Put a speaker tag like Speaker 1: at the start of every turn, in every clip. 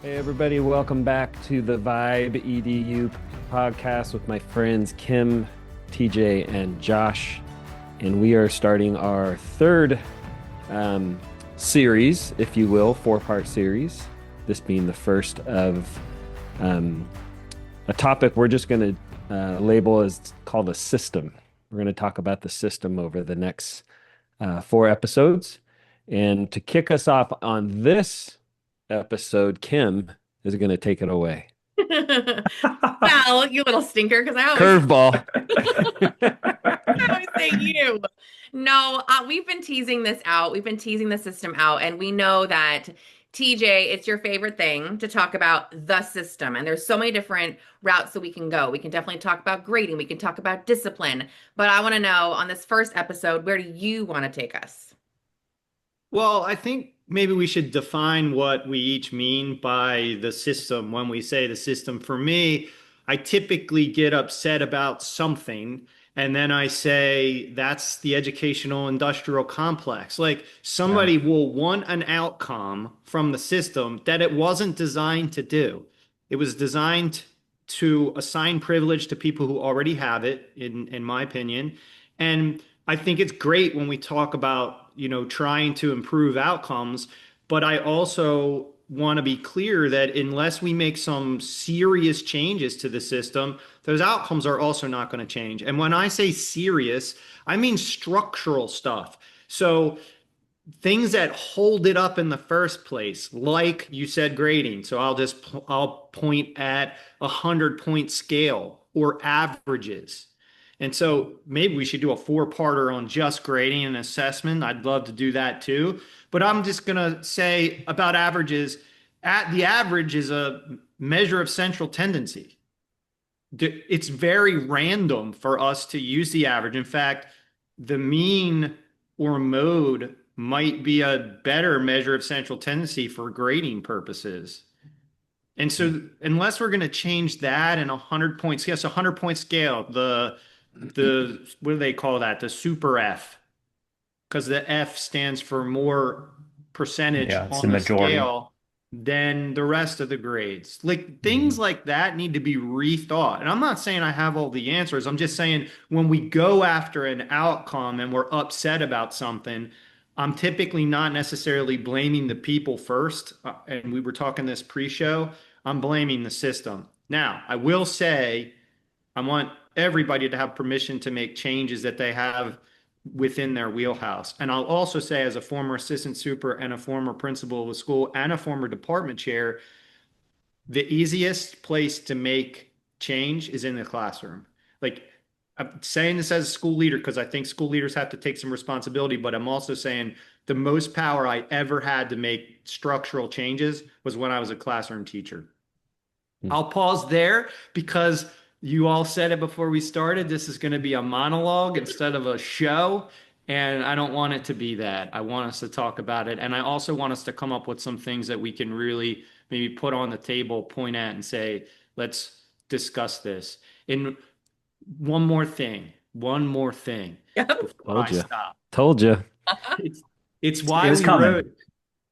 Speaker 1: Hey, everybody, welcome back to the VIBE EDU podcast with my friends Kim, TJ, and Josh. And we are starting our third series, if you will, four-part series. This being the first of a topic we're just going to label as called a system. We're going to talk about the system over the next four episodes. And to kick us off on this episode, Kim is going to take it away.
Speaker 2: Well, you little stinker, because
Speaker 1: Curveball.
Speaker 2: I always say you. No, we've been teasing this out. We've been teasing the system out, and we know that TJ, it's your favorite thing to talk about the system. And there's so many different routes that we can go. We can definitely talk about grading, we can talk about discipline. But I want to know on this first episode, where do you want to take us?
Speaker 3: Well, I think maybe we should define what we each mean by the system. When we say the system, for me, I typically get upset about something, and then I say that's the educational industrial complex. Like
Speaker 1: Yeah.
Speaker 3: somebody will want an outcome from the system that it wasn't designed to do. It was designed to assign privilege to people who already have it, in my opinion. And I think it's great when we talk about, trying to improve outcomes, but I also want to be clear that unless we make some serious changes to the system, those outcomes are also not going to change. And when I say serious, I mean structural stuff. So things that hold it up in the first place, like you said, grading. So I'll point at 100-point scale or averages. And so maybe we should do a four-parter on just grading and assessment. I'd love to do that too. But I'm just gonna say about averages, at the average is a measure of central tendency. It's very random for us to use the average. In fact, the mean or mode might be a better measure of central tendency for grading purposes. And so unless we're going to change that in 100-point scale, so 100-point scale, the what do they call that? The super F, because the F stands for more percentage
Speaker 4: Yeah, it's the
Speaker 3: on the
Speaker 4: majority.
Speaker 3: scale than the rest of the grades. Like things like that need to be rethought. And I'm not saying I have all the answers. I'm just saying when we go after an outcome and we're upset about something, I'm typically not necessarily blaming the people first. And we were talking this pre-show. I'm blaming the system. Now, I will say I want everybody to have permission to make changes that they have within their wheelhouse. And I'll also say, as a former assistant super and a former principal of a school and a former department chair, the easiest place to make change is in the classroom. Like, I'm saying this as a school leader because I think school leaders have to take some responsibility, but I'm also saying the most power I ever had to make structural changes was when I was a classroom teacher. I'll pause there because you all said it before we started. This is going to be a monologue instead of a show. And I don't want it to be that. I want us to talk about it. And I also want us to come up with some things that we can really maybe put on the table, point at, and say, let's discuss this. And one more thing
Speaker 2: Yep.
Speaker 3: before
Speaker 1: Told
Speaker 3: I
Speaker 1: you.
Speaker 3: stop.
Speaker 1: Told you.
Speaker 3: It's, it's
Speaker 4: It
Speaker 3: why
Speaker 4: was
Speaker 3: we
Speaker 4: coming.
Speaker 3: wrote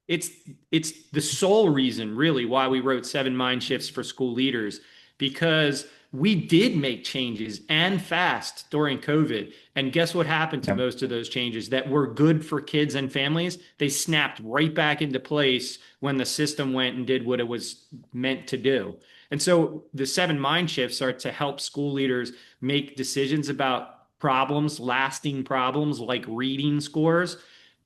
Speaker 3: it's it's the sole reason really why we wrote seven mind shifts for school leaders, because we did make changes and fast during COVID. And guess what happened to
Speaker 4: Yep.
Speaker 3: most of those changes that were good for kids and families? They snapped right back into place when the system went and did what it was meant to do. And so the seven mind shifts are to help school leaders make decisions about problems, lasting problems like reading scores.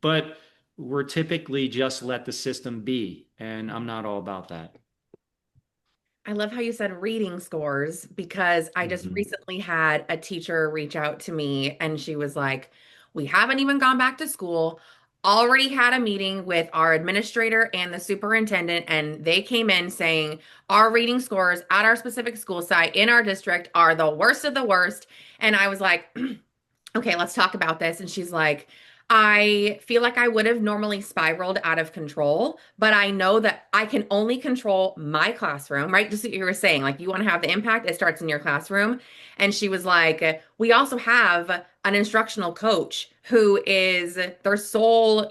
Speaker 3: But we're typically just let the system be. And I'm not all about that.
Speaker 2: I love how you said reading scores because I just
Speaker 1: Mhm.
Speaker 2: recently had a teacher reach out to me and she was like, we haven't even gone back to school. Already had a meeting with our administrator and the superintendent, and they came in saying our reading scores at our specific school site in our district are the worst of the worst. And I was like, okay, let's talk about this. And she's like, I feel like I would have normally spiraled out of control, but I know that I can only control my classroom, right? Just what you were saying, like you want to have the impact, it starts in your classroom. And she was like, we also have an instructional coach who is their sole,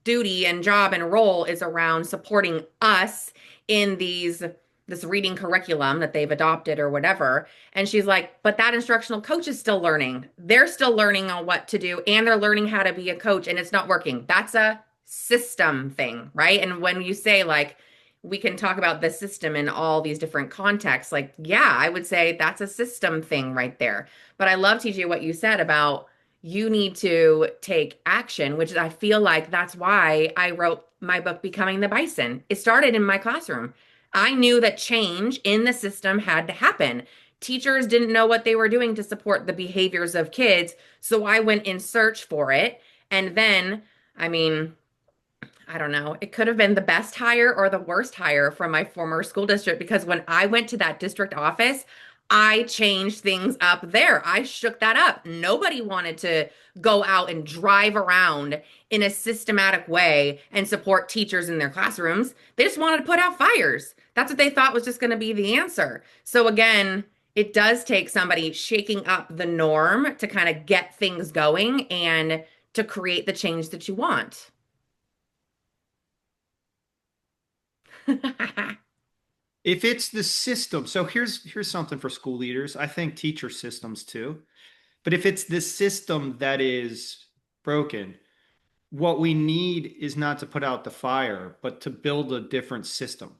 Speaker 2: duty and job and role is around supporting us in this reading curriculum that they've adopted or whatever. And she's like, but that instructional coach is still learning. They're still learning on what to do and they're learning how to be a coach and it's not working. That's a system thing, right? And when you say like, we can talk about the system in all these different contexts, like, yeah, I would say that's a system thing right there. But I love, TJ, what you said about you need to take action, which I feel like that's why I wrote my book, Becoming the Bison. It started in my classroom. I knew that change in the system had to happen. Teachers didn't know what they were doing to support the behaviors of kids, so I went in search for it. And then, I mean, I don't know. It could have been the best hire or the worst hire from my former school district because when I went to that district office, I changed things up there. I shook that up. Nobody wanted to go out and drive around in a systematic way and support teachers in their classrooms. They just wanted to put out fires. That's what they thought was just going to be the answer. So, again, it does take somebody shaking up the norm to kind of get things going and to create the change that you want.
Speaker 3: If it's the system, so here's something for school leaders. I think teacher systems too. But if it's the system that is broken, what we need is not to put out the fire, but to build a different system.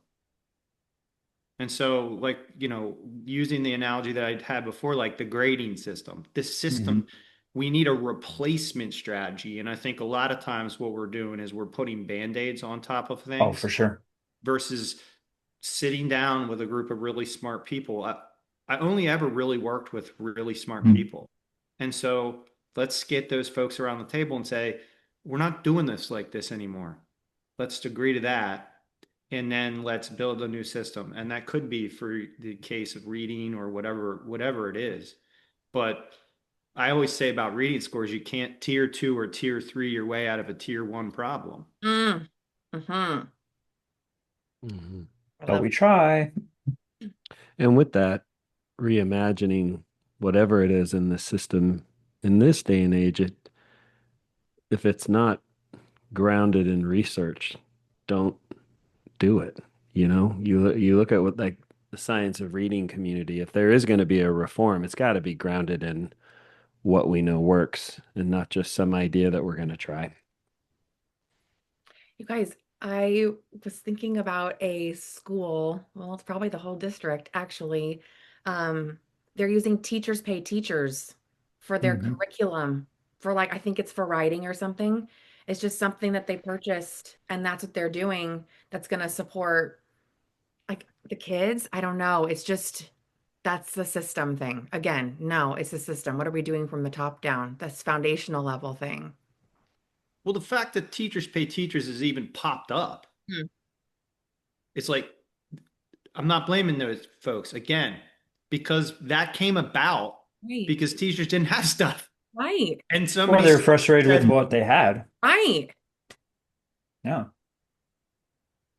Speaker 3: And so, like, using the analogy that I had before, like the grading system, this
Speaker 4: Hmm.
Speaker 3: system, we need a replacement strategy. And I think a lot of times what we're doing is we're putting band-aids on top of
Speaker 4: Oh, for
Speaker 3: things
Speaker 4: sure.
Speaker 3: versus sitting down with a group of really smart people. I only ever really worked with really smart
Speaker 4: Mhm.
Speaker 3: people. And so let's get those folks around the table and say, we're not doing this like this anymore. Let's agree to that. And then let's build a new system. And that could be for the case of reading or whatever it is. But I always say about reading scores, you can't tier two or tier three your way out of a tier one problem.
Speaker 2: Mm. Hmm.
Speaker 1: Mhm.
Speaker 2: I
Speaker 4: But
Speaker 2: love
Speaker 4: we try.
Speaker 1: And with that, reimagining whatever it is in the system in this day and age, if it's not grounded in research, don't do it. You look at what like the science of reading community. If there is going to be a reform, it's got to be grounded in what we know works and not just some idea that we're going to try.
Speaker 2: You guys, I was thinking about a school. Well, it's probably the whole district, actually. Um, they're using teachers pay teachers for their
Speaker 4: Hmm.
Speaker 2: curriculum for like, I think it's for writing or something. It's just something that they purchased, and that's what they're doing. That's going to support like the kids. I don't know. It's just that's the system thing. Again, no, it's the system. What are we doing from the top down? That's foundational level thing.
Speaker 3: Well, the fact that teachers pay teachers has even popped up.
Speaker 2: Hmm.
Speaker 3: It's like, I'm not blaming those folks again, because that came about
Speaker 2: Right.
Speaker 3: because teachers didn't have stuff.
Speaker 2: Right.
Speaker 3: And
Speaker 4: Or
Speaker 3: somebody
Speaker 4: they're frustrated with
Speaker 3: said,
Speaker 4: what they had.
Speaker 2: Right.
Speaker 4: Yeah.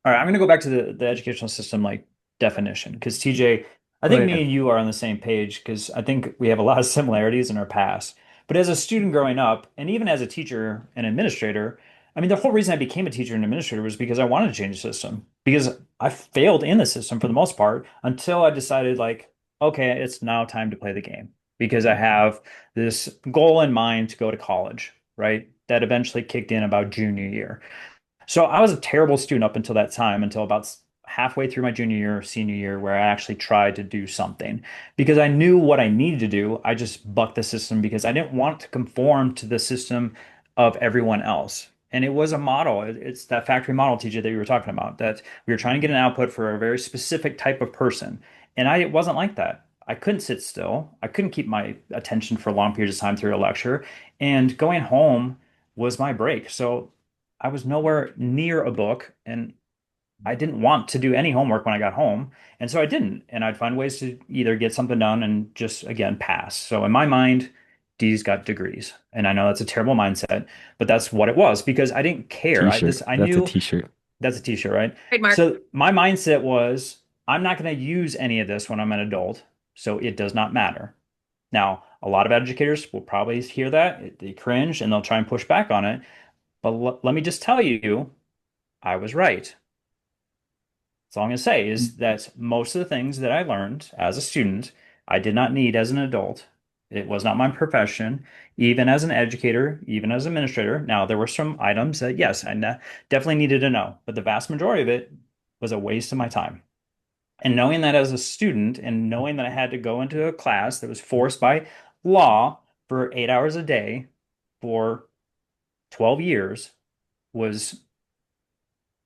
Speaker 4: All right, I'm going to go back to the educational system like definition because TJ, I
Speaker 1: Oh
Speaker 4: think
Speaker 1: yeah.
Speaker 4: me and you are on the same page because I think we have a lot of similarities in our past. But as a student growing up, and even as a teacher and administrator, I mean, the whole reason I became a teacher and administrator was because I wanted to change the system because I failed in the system for the most part until I decided like, okay, it's now time to play the game because I have this goal in mind to go to college, right? That eventually kicked in about junior year. So I was a terrible student up until that time, until about halfway through my junior year, senior year, where I actually tried to do something because I knew what I needed to do. I just bucked the system because I didn't want to conform to the system of everyone else. And it was a model. It's that factory model, TJ, that you were talking about, that we were trying to get an output for a very specific type of person. And it wasn't like that. I couldn't sit still. I couldn't keep my attention for long periods of time through a lecture. And going home was my break. So I was nowhere near a book and I didn't want to do any homework when I got home. And so I didn't. And I'd find ways to either get something done and just, again, pass. So in my mind, D's got degrees. And I know that's a terrible mindset, but that's what it was because I didn't care.
Speaker 1: T-shirt.
Speaker 4: I
Speaker 1: That's a
Speaker 4: knew
Speaker 1: t-shirt.
Speaker 4: that's a t-shirt, right?
Speaker 2: Trademark.
Speaker 4: So my mindset was I'm not going to use any of this when I'm an adult, so it does not matter. Now, a lot of educators will probably hear that, they cringe and they'll try and push back on it. But let me just tell you, I was right. That's all I'm going to say is that most of the things that I learned as a student, I did not need as an adult. It was not my profession, even as an educator, even as an administrator. Now, there were some items that, yes, definitely needed to know, but the vast majority of it was a waste of my time. And knowing that as a student and knowing that I had to go into a class that was forced by law for 8 hours a day for 12 years was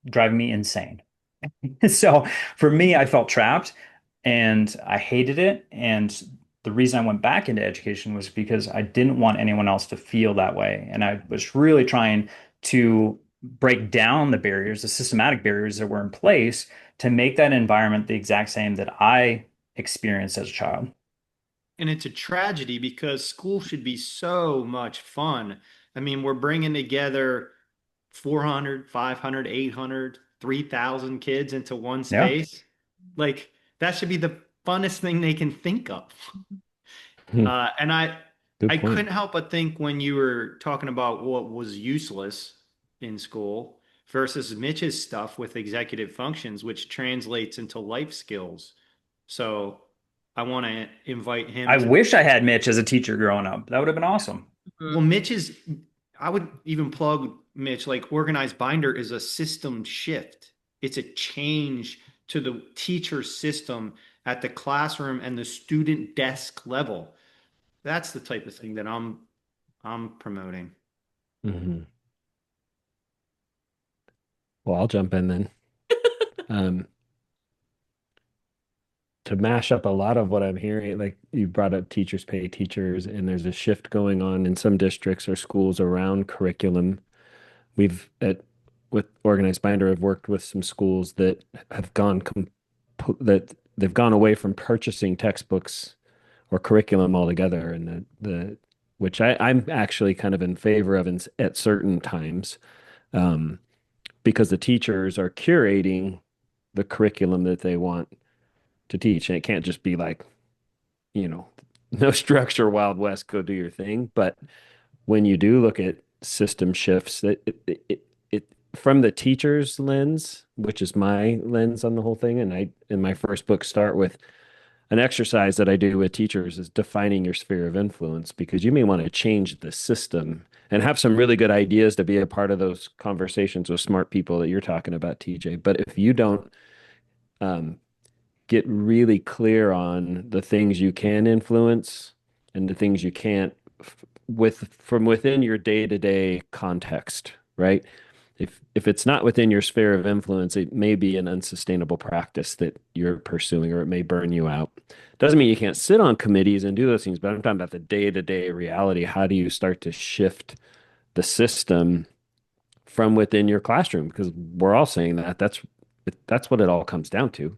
Speaker 4: driving me insane. So for me, I felt trapped and I hated it. And the reason I went back into education was because I didn't want anyone else to feel that way. And I was really trying to break down the barriers, the systematic barriers that were in place to make that environment the exact same that I experienced as a child.
Speaker 3: And it's a tragedy because school should be so much fun. I mean, we're bringing together 400, 500, 800, 3,000 kids into one
Speaker 4: Yeah.
Speaker 3: space. Like that should be the funnest thing they can think of.
Speaker 1: Hmm,
Speaker 3: And
Speaker 1: good
Speaker 3: I
Speaker 1: point.
Speaker 3: couldn't help but think when you were talking about what was useless in school versus Mitch's stuff with executive functions, which translates into life skills. So I want to invite him
Speaker 4: I
Speaker 3: to the
Speaker 4: wish I had Mitch as a teacher growing up. That would have been awesome.
Speaker 3: well,
Speaker 2: Mhm.
Speaker 3: Mitch is, I would even plug Mitch, like organized binder is a system shift. It's a change to the teacher system at the classroom and the student desk level. That's the type of thing that I'm promoting.
Speaker 1: Hmm. Well, I'll jump in then. Um, to mash up a lot of what I'm hearing, like you brought up teachers pay teachers, and there's a shift going on in some districts or schools around curriculum. We've at with Organized Binder have worked with some schools that have that they've gone away from purchasing textbooks or curriculum altogether, and the which I'm actually kind of in favor of at certain times, um, because the teachers are curating the curriculum that they want to teach, and it can't just be like, you know, no structure, Wild West, go do your thing. But when you do look at system shifts, that it from the teacher's lens, which is my lens on the whole thing, and I in my first book start with an exercise that I do with teachers is defining your sphere of influence, because you may want to change the system and have some really good ideas to be a part of those conversations with smart people that you're talking about, TJ. But if you don't um, get really clear on the things you can influence and the things you can't with from within your day-to-day context, right? If it's not within your sphere of influence, it may be an unsustainable practice that you're pursuing, or it may burn you out. Doesn't mean you can't sit on committees and do those things, but I'm talking about the day-to-day reality. How do you start to shift the system from within your classroom? Because we're all saying that that's what it all comes down to,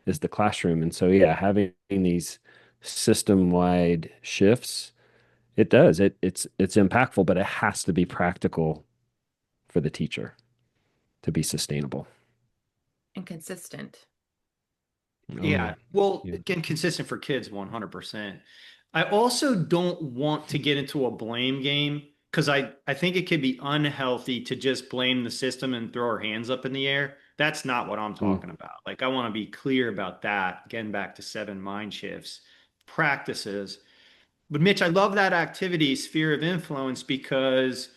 Speaker 1: is the classroom. And so, yeah, having these system-wide shifts, it does. It's impactful, but it has to be practical for the teacher to be sustainable.
Speaker 2: And consistent.
Speaker 1: Oh
Speaker 3: Yeah.
Speaker 1: yeah.
Speaker 3: Well,
Speaker 1: Yeah.
Speaker 3: again, consistent for kids, 100%. I also don't want to get into a blame game because I think it could be unhealthy to just blame the system and throw our hands up in the air. That's not what I'm
Speaker 1: Mm.
Speaker 3: talking about. Like, I want to be clear about that. Getting back to seven mind shifts, practices. But Mitch, I love that activity, sphere of influence, because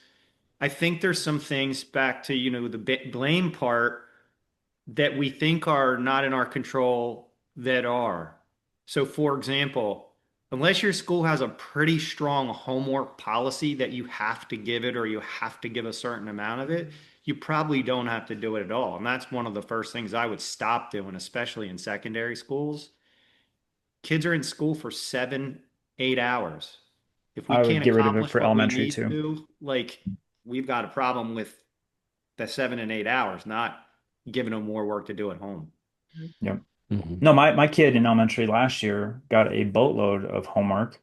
Speaker 3: I think there's some things back to, the blame part that we think are not in our control that are. So, for example, unless your school has a pretty strong homework policy that you have to give it or you have to give a certain amount of it, you probably don't have to do it at all. And that's one of the first things I would stop doing, especially in secondary schools. Kids are in school for 7, 8 hours. If we
Speaker 4: I would
Speaker 3: can't
Speaker 4: get rid of it
Speaker 3: accomplish
Speaker 4: for
Speaker 3: what we
Speaker 4: elementary
Speaker 3: need
Speaker 4: too.
Speaker 3: to, like, we've got a problem with the 7 and 8 hours, not giving them more work to do at home.
Speaker 4: Yep.
Speaker 1: Mhm.
Speaker 4: No, my kid in elementary last year got a boatload of homework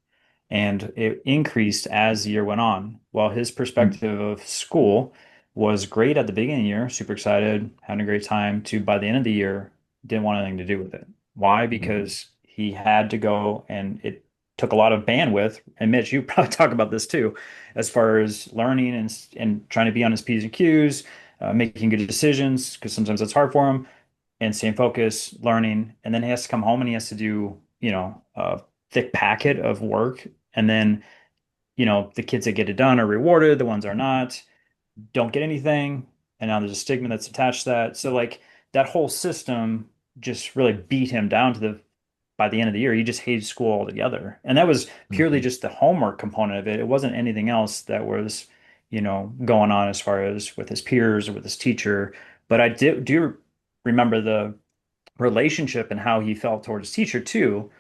Speaker 4: And it increased as the year went on. While his perspective of school was great at the beginning of the year, super excited, having a great time, to by the end of the year, didn't want anything to do with it. Why? Because he had to go and it took a lot of bandwidth. And Mitch, you probably talk about this too, as far as learning and trying to be on his P's and Q's, making good decisions, because sometimes it's hard for him, and staying focused, learning. And then he has to come home and he has to do, a thick packet of work. And then, the kids that get it done are rewarded, the ones are not, don't get anything. And now there's a stigma that's attached to that. So like that whole system just really beat him down to by the end of the year, he just hated school altogether. And that was purely just the homework component of it. It wasn't anything else that was, going on as far as with his peers or with his teacher. But I do remember the relationship and how he felt towards his teacher too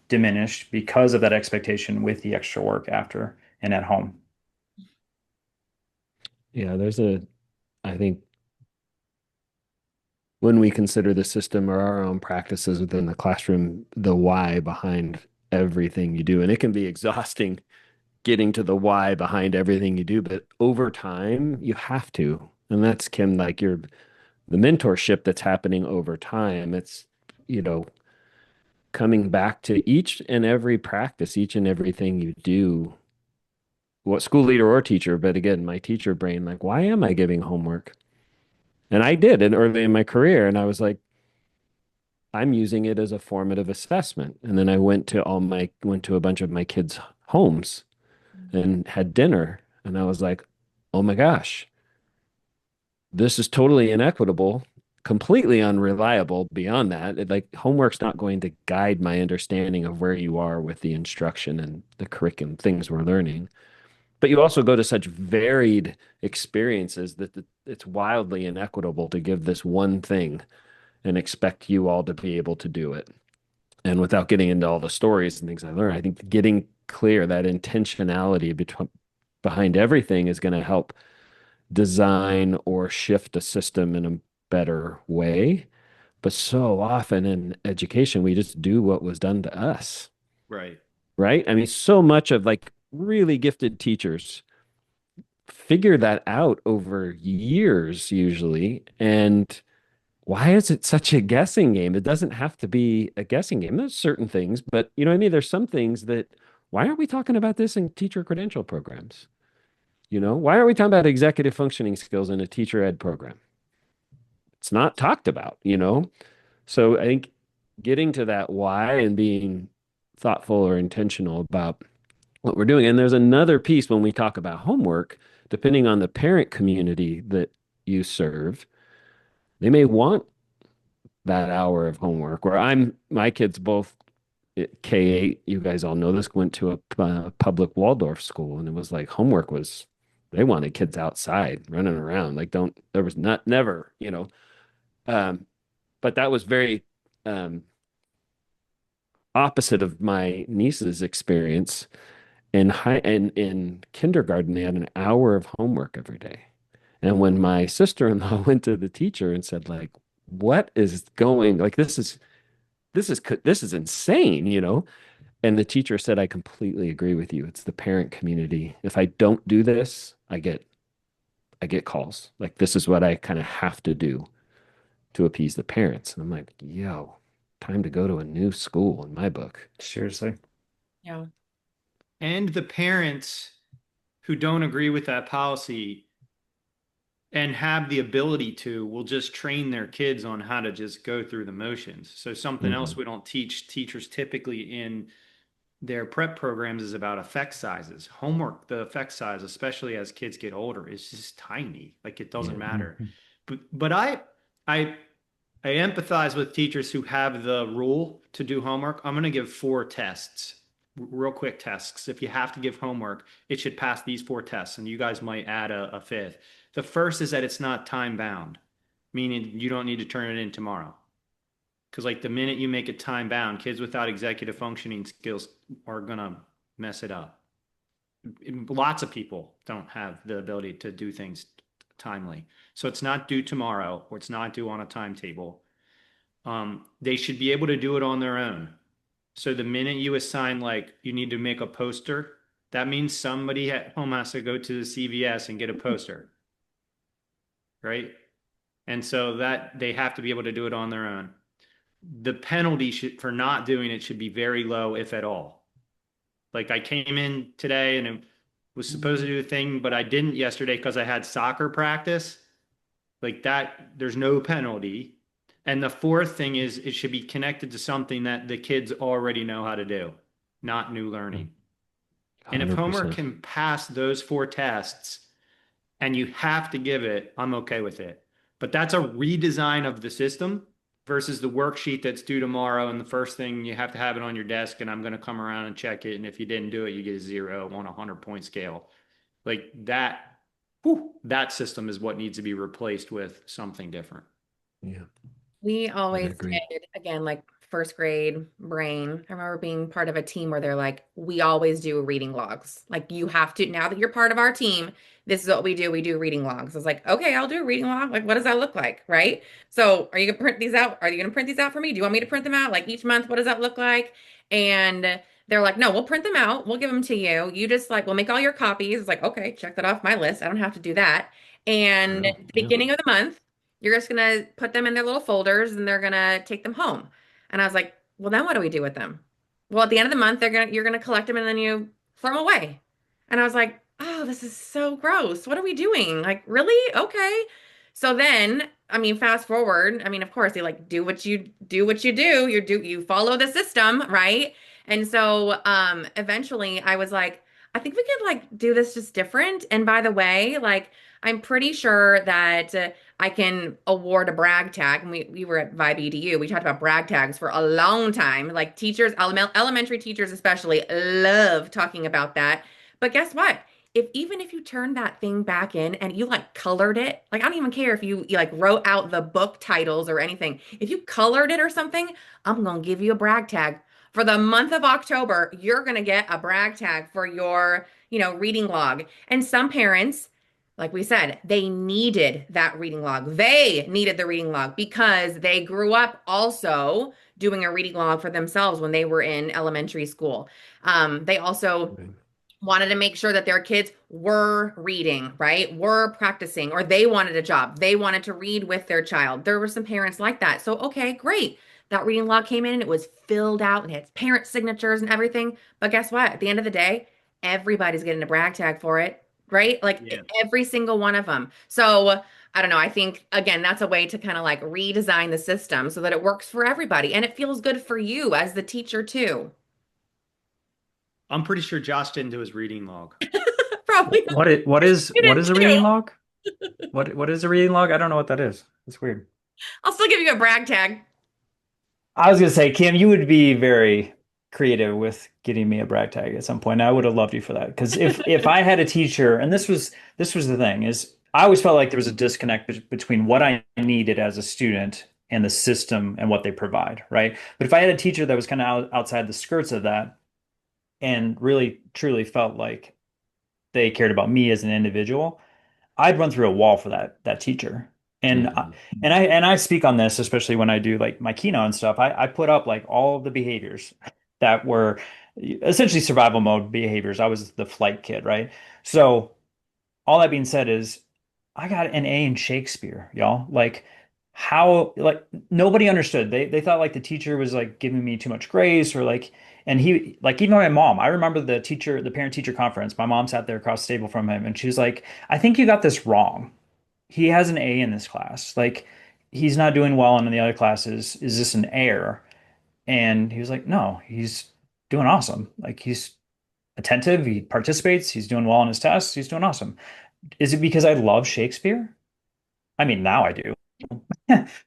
Speaker 4: diminished because of that expectation with the extra work after and at home.
Speaker 1: Yeah, I think when we consider the system or our own practices within the classroom, the why behind everything you do, and it can be exhausting getting to the why behind everything you do, but over time you have to. And that's Kim, like the mentorship that's happening over time. It's, you know, coming back to each and every practice, each and everything you do, what school leader or teacher, but again, my teacher brain, like, why am I giving homework? And I did it early in my career. And I was like, I'm using it as a formative assessment. And then I went to a bunch of my kids' homes and had dinner. And I was like, oh my gosh, this is totally inequitable, completely unreliable beyond that. Like homework's not going to guide my understanding of where you are with the instruction and the curriculum things we're learning. But you also go to such varied experiences that it's wildly inequitable to give this one thing and expect you all to be able to do it. And without getting into all the stories and things I learned, I think getting clear that intentionality behind everything is going to help design or shift a system in a better way. But so often in education, we just do what was done to us,
Speaker 3: Right.
Speaker 1: right? I mean, so much of like really gifted teachers figure that out over years usually. And why is it such a guessing game? It doesn't have to be a guessing game. There's certain things, but you know what I mean? There's some things that why aren't we talking about this in teacher credential programs? You know, why aren't we talking about executive functioning skills in a teacher ed program? It's not talked about, you know? So I think getting to that why and being thoughtful or intentional about what we're doing. And there's another piece when we talk about homework, depending on the parent community that you serve, they may want that hour of homework. Where my kids both K-8, you guys all know this, went to a public Waldorf school, and it was like homework was, they wanted kids outside running around. Like, there was never, you know. But that was very opposite of my niece's experience. In kindergarten, they had an hour of homework every day. And when my sister-in-law went to the teacher and said, like, what is going, like, this is insane, you know? And the teacher said, I completely agree with you. It's the parent community. If I don't do this, I get calls. Like this is what I kind of have to do to appease the parents. And I'm like, yo, time to go to a new school in my book.
Speaker 4: Seriously.
Speaker 2: Yeah.
Speaker 3: And the parents who don't agree with that policy and have the ability to will just train their kids on how to just go through the motions. So something else we don't teach teachers typically in their prep programs is about effect sizes. Homework, the effect size, especially as kids get older, is just tiny. Like it doesn't matter. But I empathize with teachers who have the rule to do homework. I'm going to give 4 tests, real quick tests. If you have to give homework, it should pass these 4 tests, and you guys might add a fifth. The first is that it's not time bound, meaning you don't need to turn it in tomorrow. Because like the minute you make it time bound, kids without executive functioning skills are going to mess it up. Lots of people don't have the ability to do things timely. So it's not due tomorrow or it's not due on a timetable. They should be able to do it on their own. So the minute you assign, like, you need to make a poster, that means somebody at home has to go to the CVS and get a poster, right? And so that they have to be able to do it on their own. The penalty for not doing it should be very low, if at all. Like, I came in today and it was supposed to do a thing, but I didn't yesterday because I had soccer practice. Like that, there's no penalty. And the fourth thing is it should be connected to something that the kids already know how to do, not new learning. And if homework
Speaker 1: 100%.
Speaker 3: can pass those four tests and you have to give it, I'm okay with it. But that's a redesign of the system versus the worksheet that's due tomorrow. And the first thing you have to have it on your desk, and I'm going to come around and check it. And if you didn't do it, you get a 0 on a 100-point scale. Like that, that system is what needs to be replaced with something different.
Speaker 1: Yeah.
Speaker 2: We
Speaker 1: I
Speaker 2: always
Speaker 1: agree.
Speaker 2: did, again, like first grade brain. I remember being part of a team where they're like, we always do reading logs. Like, you have to, now that you're part of our team, this is what we do. We do reading logs. I was like, okay, I'll do a reading log. Like, what does that look like? Right. So are you gonna print these out? Are you gonna print these out for me? Do you want me to print them out? Like each month, what does that look like? And they're like, no, we'll print them out. We'll give them to you. You just like, we'll make all your copies. It's like, okay, check that off my list. I don't have to do that. And
Speaker 1: Wow.
Speaker 2: at the
Speaker 1: Yeah.
Speaker 2: beginning of the month, you're just gonna put them in their little folders and they're gonna take them home. And I was like, well, then what do we do with them? Well, at the end of the month, you're gonna collect them and then you throw them away. And I was like, oh, this is so gross. What are we doing? Like, really? Okay. So then, I mean, fast forward, I mean, of course, they like do what you do, you follow the system, right? And so eventually I was like, I think we could like do this just different. And by the way, like I'm pretty sure that I can award a brag tag. And we were at VIBE EDU. We talked about brag tags for a long time. Like teachers, elementary teachers especially, love talking about that. But guess what? Even if you turned that thing back in and you like colored it, like I don't even care if you like wrote out the book titles or anything. If you colored it or something, I'm gonna give you a brag tag. For the month of October, you're gonna get a brag tag for your, reading log. And some parents, like we said, they needed that reading log. They needed the reading log because they grew up also doing a reading log for themselves when they were in elementary school. They also
Speaker 1: Right.
Speaker 2: wanted to make sure that their kids were reading, right? Were practicing, or they wanted a job. They wanted to read with their child. There were some parents like that. So, okay, great. That reading log came in and it was filled out and it had parent signatures and everything. But guess what? At the end of the day, everybody's getting a brag tag for it, right? Like
Speaker 3: Yeah.
Speaker 2: every single one of them. So, I don't know. I think, again, that's a way to kind of like redesign the system so that it works for everybody and it feels good for you as the teacher, too.
Speaker 3: I'm pretty sure Josh didn't do his reading log.
Speaker 2: Probably
Speaker 4: What is a
Speaker 2: too.
Speaker 4: reading log? What is a reading log? I don't know what that is. It's weird.
Speaker 2: I'll still give you a brag tag.
Speaker 4: I was gonna say, Kim, you would be very creative with getting me a brag tag at some point. I would have loved you for that. Because if I had a teacher, and this was the thing, is I always felt like there was a disconnect between what I needed as a student and the system and what they provide, right? But if I had a teacher that was kind of outside the skirts of that and really truly felt like they cared about me as an individual, I'd run through a wall for that teacher. And
Speaker 1: Yeah.
Speaker 4: I speak on this, especially when I do like my keynote and stuff. I put up like all of the behaviors that were essentially survival mode behaviors. I was the flight kid, right? So all that being said is I got an A in Shakespeare, y'all. Like how like nobody understood. They thought like the teacher was like giving me too much grace or like and he like even my mom, I remember the parent teacher conference. My mom sat there across the table from him and she's like, I think you got this wrong. He has an A in this class. Like he's not doing well in the other classes. Is this an error? And he was like, no, he's doing awesome. Like he's attentive, he participates, he's doing well on his tests, he's doing awesome. Is it because I love Shakespeare? I mean, now I do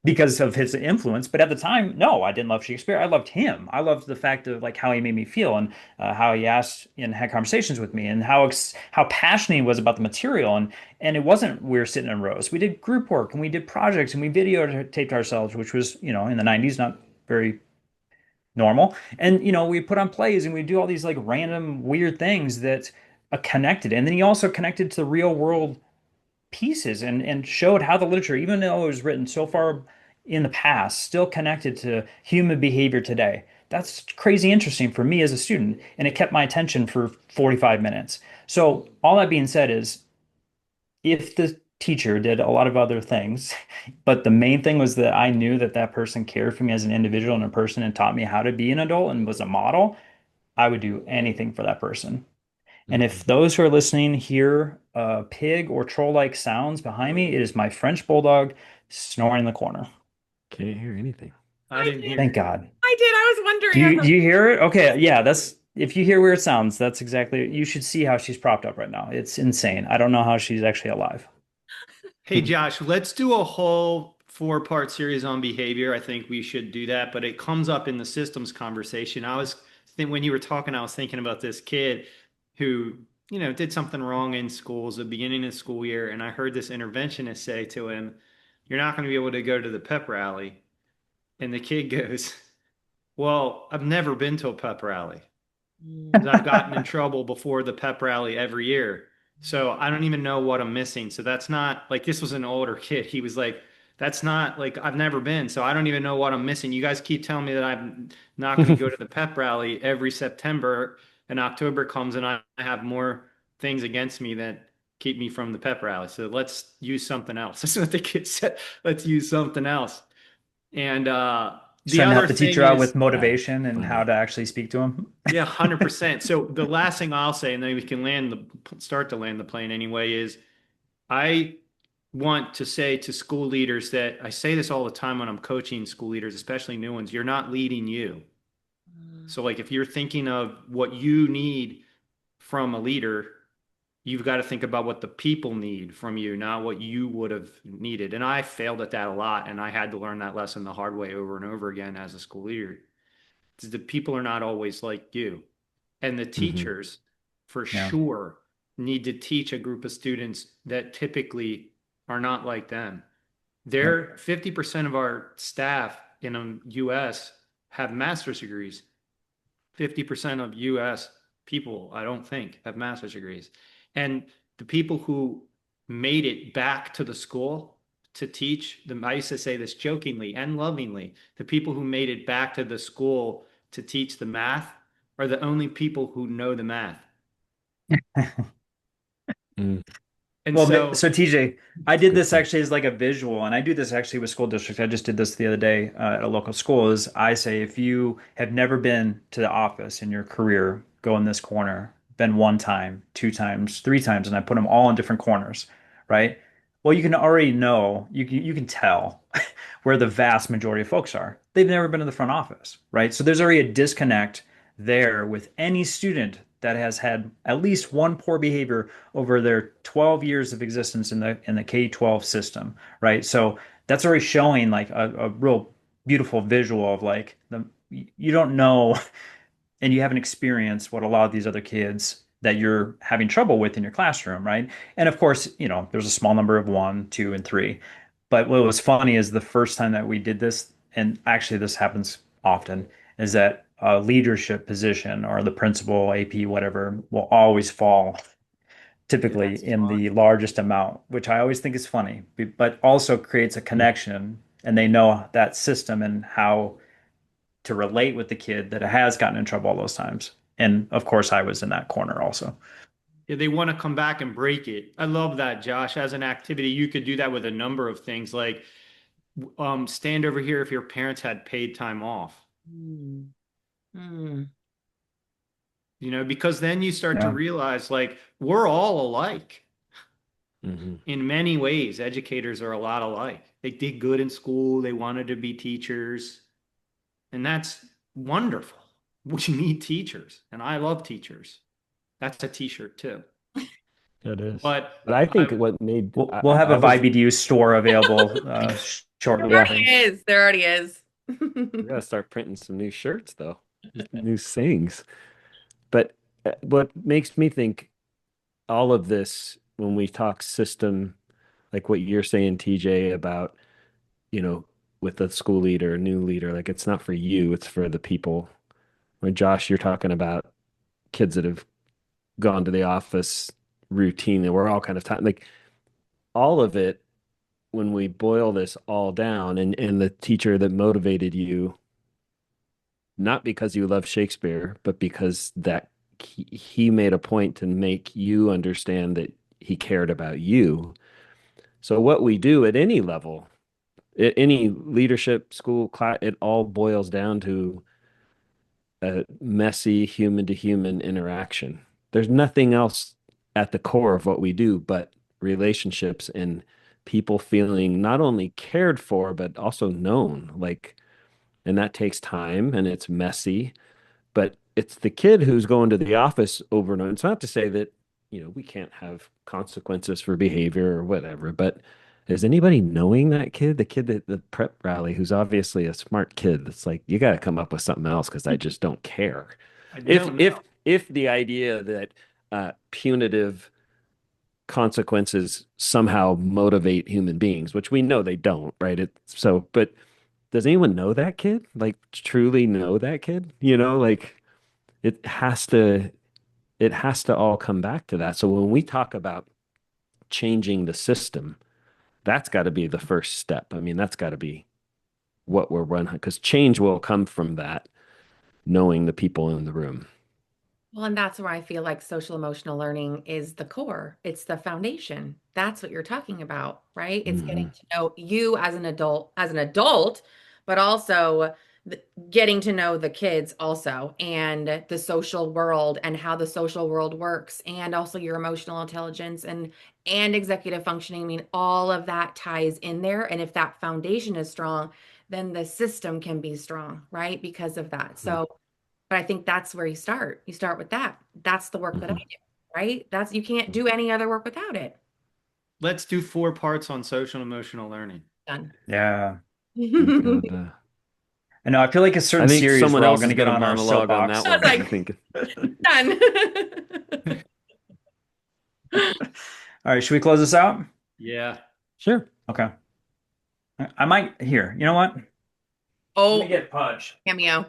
Speaker 4: because of his influence. But at the time, no, I didn't love Shakespeare. I loved him. I loved the fact of like how he made me feel and how he asked and had conversations with me and how passionate he was about the material. And it wasn't we were sitting in rows. We did group work and we did projects and we videotaped ourselves, which was in the 90s not very normal. And we put on plays and we do all these like random weird things that connected. And then he also connected to the real world pieces and showed how the literature, even though it was written so far in the past, still connected to human behavior today. That's crazy interesting for me as a student, and it kept my attention for 45 minutes. So all that being said is if the teacher did a lot of other things, but the main thing was that I knew that that person cared for me as an individual and a person and taught me how to be an adult and was a model, I would do anything for that person. And if
Speaker 1: Mhm.
Speaker 4: those who are listening hear pig or troll-like sounds behind me, it is my French bulldog snoring in the corner.
Speaker 1: Can't hear anything.
Speaker 3: I
Speaker 2: I
Speaker 3: didn't
Speaker 2: did.
Speaker 4: Thank
Speaker 3: hear.
Speaker 4: God.
Speaker 2: I did. I was
Speaker 4: Do
Speaker 2: wondering. I
Speaker 4: you
Speaker 2: was
Speaker 4: do
Speaker 2: like,
Speaker 4: you hear it? Okay, yeah, that's if you hear weird sounds, that's exactly you should see how she's propped up right now. It's insane. I don't know how she's actually alive.
Speaker 3: Hey Josh, let's do a whole four-part series on behavior. I think we should do that, but it comes up in the systems conversation. When you were talking, I was thinking about this kid who, did something wrong in schools at the beginning of the school year, and I heard this interventionist say to him, "You're not going to be able to go to the pep rally." And the kid goes, "Well, I've never been to a pep rally.
Speaker 2: "Mm,
Speaker 3: 'Cause I've gotten in trouble before the pep rally every year. So I don't even know what I'm missing. So that's not like this was an older kid. He was like, that's not like I've never been. So I don't even know what I'm missing. You guys keep telling me that I'm not going to go to the pep rally every September and October comes and I have more things against me that keep me from the pep rally. So let's use something else." That's what the kid said. Let's use something else. And
Speaker 4: He's
Speaker 3: the
Speaker 4: trying to
Speaker 3: other
Speaker 4: help the
Speaker 3: thing
Speaker 4: teacher out with
Speaker 3: is,
Speaker 1: That's
Speaker 4: motivation and how
Speaker 1: funny.
Speaker 4: to actually speak to him.
Speaker 3: yeah, 100%. So the last thing I'll say, and then we can start to land the plane anyway, is I want to say to school leaders that I say this all the time when I'm coaching school leaders, especially new ones, you're not leading you.
Speaker 2: mm,
Speaker 3: So like if you're thinking of what you need from a leader, you've got to think about what the people need from you, not what you would have needed. And I failed at that a lot, and I had to learn that lesson the hard way over and over again as a school leader. The people are not always like you. And the
Speaker 1: Hmm.
Speaker 3: teachers, for
Speaker 4: Yeah.
Speaker 3: sure, need to teach a group of students that typically are not like them.
Speaker 4: Yep.
Speaker 3: They're 50% of our staff in the US have master's degrees. 50% of US people, I don't think, have master's degrees. And the people who made it back to the school to teach them, I used to say this jokingly and lovingly, the people who made it back to the school to teach the math are the only people who know the math.
Speaker 1: Mm.
Speaker 3: And
Speaker 4: Well,
Speaker 3: so
Speaker 4: so TJ, I
Speaker 1: That's a
Speaker 4: did
Speaker 1: good
Speaker 4: this
Speaker 1: point.
Speaker 4: actually as like a visual, and I do this actually with school districts. I just did this the other day at a local school. Is I say if you have never been to the office in your career, go in this corner. Been one time, two times, three times, and I put them all in different corners, right? Well, you can already know, you can tell where the vast majority of folks are. They've never been to the front office, right? So there's already a disconnect there with any student that has had at least one poor behavior over their 12 years of existence in the K-12 system, right? So that's already showing like a real beautiful visual of like the you don't know and you haven't experienced what a lot of these other kids that you're having trouble with in your classroom, right? And of course, there's a small number of one, two, and three. But what was funny is the first time that we did this, and actually this happens often, is that a leadership position or the principal, AP, whatever, will always fall
Speaker 3: yeah,
Speaker 4: typically
Speaker 3: that's
Speaker 4: in
Speaker 3: fun.
Speaker 4: the largest amount, which I always think is funny, but also creates a connection and they know that system and how to relate with the kid that has gotten in trouble all those times. And of course, I was in that corner also.
Speaker 3: Yeah, they want to come back and break it. I love that, Josh. As an activity, you could do that with a number of things like stand over here if your parents had paid time off.
Speaker 2: mm, mm."
Speaker 3: Because then you start to
Speaker 4: Yeah.
Speaker 3: realize like we're all alike
Speaker 1: Hmm.
Speaker 3: in many ways. Educators are a lot alike. They did good in school, they wanted to be teachers, and that's wonderful. We need teachers, and I love teachers. That's a t-shirt too.
Speaker 1: It is.
Speaker 3: But
Speaker 1: But I think
Speaker 3: I
Speaker 1: what made
Speaker 4: We'll have
Speaker 1: I
Speaker 4: a
Speaker 1: was
Speaker 4: VIBE EDU store available
Speaker 2: There
Speaker 4: shortly, I
Speaker 1: yeah,
Speaker 2: already
Speaker 4: think.
Speaker 2: is. There already is.
Speaker 1: we gotta start printing some new shirts though, new sayings. But what makes me think all of this when we talk system, like what you're saying, TJ, about, you know, with the school leader, new leader, like it's not for you, it's for the people. When Josh, you're talking about kids that have gone to the office routinely, we're all kind of like all of it when we boil this all down and the teacher that motivated you not because you love Shakespeare, but because that he made a point to make you understand that he cared about you. So what we do at any level, at any leadership school class, it all boils down to a messy human to human interaction. There's nothing else at the core of what we do but relationships and people feeling not only cared for, but also known. Like, and that takes time and it's messy, but it's the kid who's going to the office over and over. It's not to say that, we can't have consequences for behavior or whatever, but is anybody knowing that kid, the kid at the prep rally, who's obviously a smart kid? That's like, you got to come up with something else because I just don't care. If the idea that punitive consequences somehow motivate human beings, which we know they don't, right? But does anyone know that kid? Like truly know that kid? Like it has to all come back to that. So when we talk about changing the system, that's got to be the first step. I mean, that's got to be what we're running, because change will come from that, knowing the people in the room.
Speaker 2: Well, and that's where I feel like social emotional learning is the core. It's the foundation. That's what you're talking about, right? It's getting to know you as an adult, but also getting to know the kids also, and the social world and how the social world works, and also your emotional intelligence and executive functioning. I mean, all of that ties in there. And if that foundation is strong, then the system can be strong, right? Because of that. So but I think that's where you start. You start with that. That's the work that I do, right? You can't do any other work without it.
Speaker 3: Let's do 4 parts on social and emotional learning.
Speaker 2: Done.
Speaker 4: Yeah.
Speaker 1: And,
Speaker 4: I know. I feel like a certain series
Speaker 1: someone
Speaker 4: we're all
Speaker 1: else
Speaker 4: going to
Speaker 1: is
Speaker 4: get
Speaker 1: gonna
Speaker 4: on our
Speaker 1: monologue on
Speaker 4: soapbox.
Speaker 1: that one. I think.
Speaker 2: Done.
Speaker 4: All right. Should we close this out?
Speaker 3: Yeah.
Speaker 1: Sure.
Speaker 4: Okay. I might here. You know what?
Speaker 2: Oh,
Speaker 4: Let me get Pudge.
Speaker 2: cameo.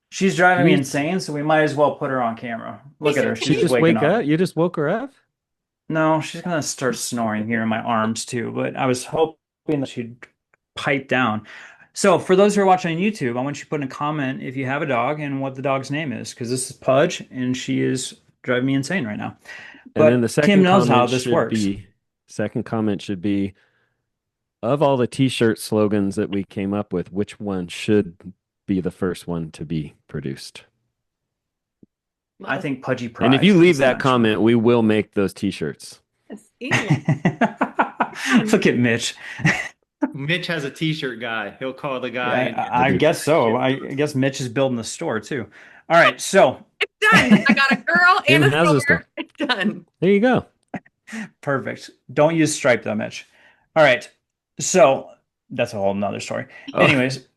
Speaker 4: She's driving me insane, so we might as well put her on camera. Look at her.
Speaker 1: She
Speaker 4: She's
Speaker 1: just
Speaker 4: waking
Speaker 1: wake
Speaker 4: up.
Speaker 1: up. You just woke her up.
Speaker 4: No, she's gonna start snoring here in my arms too, but I was hoping that she'd pipe down. So for those who are watching on YouTube, I want you to put in a comment if you have a dog and what the dog's name is, because this is Pudge and she is driving me insane right now.
Speaker 1: And then the
Speaker 4: But
Speaker 1: second
Speaker 4: Kim knows how
Speaker 1: comment
Speaker 4: this
Speaker 1: should
Speaker 4: works.
Speaker 1: second comment should be, of all the t-shirt slogans that we came up with, which one should be the first one to be produced?
Speaker 4: I think Pudgy Prize.
Speaker 1: And if you leave
Speaker 4: is
Speaker 1: that
Speaker 4: not
Speaker 1: comment, we will make those t-shirts.
Speaker 4: true. Look at Mitch.
Speaker 3: Mitch has a t-shirt guy. He'll call the guy.
Speaker 4: Yeah, I guess so. I guess Mitch is building the store too. All right, so
Speaker 2: It's done. I got a girl and a
Speaker 1: has a
Speaker 2: store.
Speaker 1: store.
Speaker 2: It's done.
Speaker 1: There you go.
Speaker 4: perfect. Don't use Stripe though, Mitch. All right, so that's a whole nother story.
Speaker 1: Oh.
Speaker 4: Anyways,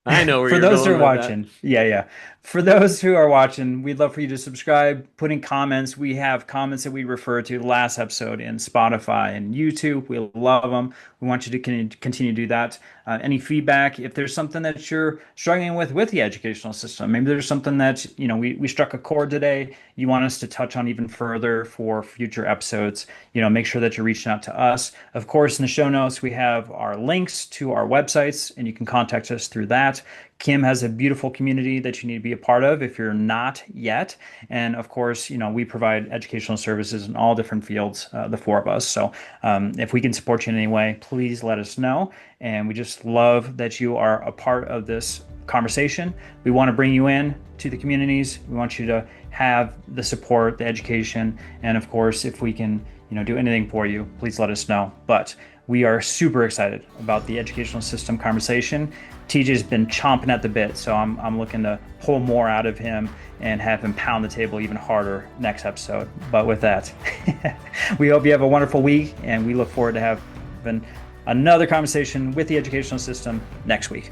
Speaker 1: I know where
Speaker 4: for
Speaker 1: you're
Speaker 4: those who
Speaker 1: going
Speaker 4: are
Speaker 1: with that.
Speaker 4: watching, yeah. For those who are watching, we'd love for you to subscribe, put in comments. We have comments that we refer to the last episode in Spotify and YouTube. We love them. We want you to continue to do that. Any feedback, if there's something that you're struggling with the educational system, maybe there's something that, we struck a chord today, you want us to touch on even further for future episodes, make sure that you're reaching out to us. Of course, in the show notes, we have our links to our websites, and you can contact us through that. Kim has a beautiful community that you need to be a part of if you're not yet. And of course, we provide educational services in all different fields, the 4 of us. So if we can support you in any way, please let us know. And we just love that you are a part of this conversation. We want to bring you in to the communities. We want you to have the support, the education, and of course, if we can, do anything for you, please let us know. But we are super excited about the educational system conversation. TJ's been chomping at the bit, so I'm looking to pull more out of him and have him pound the table even harder next episode. But with that, we hope you have a wonderful week, and we look forward to having another conversation with the educational system next week.